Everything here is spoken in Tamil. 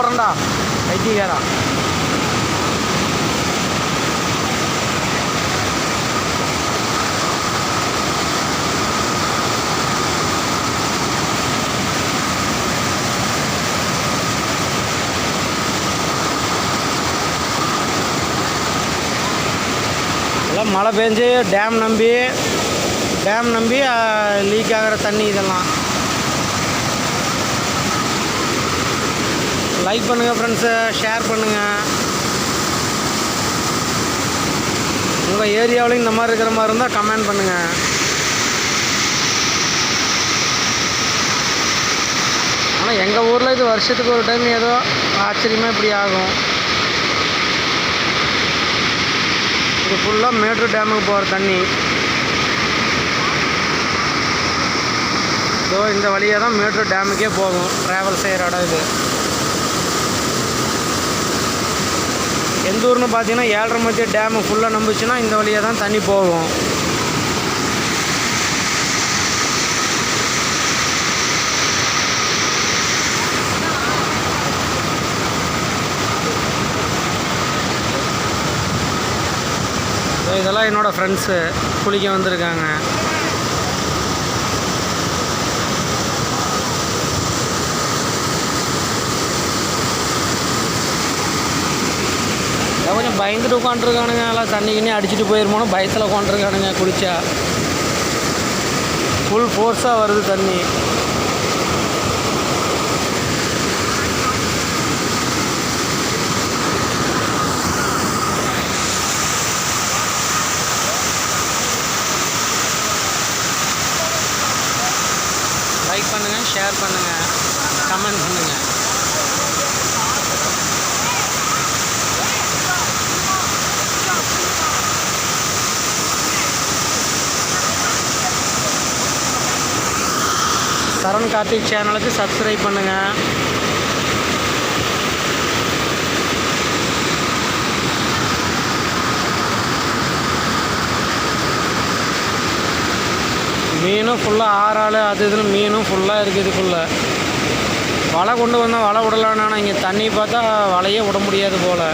போடுறேன்டா ஐடிகாரா. எல்லாம் மழை பெஞ்சு டேம் நம்பி லீக் ஆகிற தண்ணி இதெல்லாம். லைக் பண்ணுங்கள் ஃப்ரெண்ட்ஸு, ஷேர் பண்ணுங்கள். உங்கள் ஏரியாவிலையும் இந்த மாதிரி இருக்கிற மாதிரி இருந்தால் கமெண்ட் பண்ணுங்கள். ஆனால் எங்கள் ஊரில் இது வருஷத்துக்கு ஒரு டைம் ஏதோ ஆச்சரியமாக இப்படி ஆகும். இது ஃபுல்லாக மேட்டூர் டேமுக்கு போகிற தண்ணி. ஸோ இந்த வழியாக தான் மேட்டூர் டேமுக்கே போகும். ட்ராவல் செய்கிற இடம் இது. எந்த ஊர்னு பார்த்தீங்கன்னா 7:30 மத்திய டேமு ஃபுல்லாக நம்பிச்சுன்னா இந்த வழியாக தான் தண்ணி போகும். இதெல்லாம் என்னோடய ஃப்ரெண்ட்ஸு குளிக்க வந்திருக்காங்க. கொஞ்சம் பயந்துட்டு உட்காந்துருக்கானுங்க. எல்லாம் தண்ணி கிண்ணி அடிச்சுட்டு போயிருமோனு பயத்தில் உட்காந்துருக்கானுங்க. குளிச்சா ஃபுல் ஃபோர்ஸாக வருது தண்ணி. லைக் பண்ணுங்கள், ஷேர் பண்ணுங்கள், கமெண்ட் பண்ணுங்கள். சரண் கார்த்திக் சேனலுக்கு சப்ஸ்கிரைப் பண்ணுங்கள். மீனும் ஃபுல்லாக ஆறாள் அது இதுன்னு மீனும் ஃபுல்லாக இருக்குது. இதுக்குள்ளே வலை கொண்டு வந்தால் வலை விடலான்னா இங்கே தண்ணி பார்த்தா வலையே விட முடியாது போல்.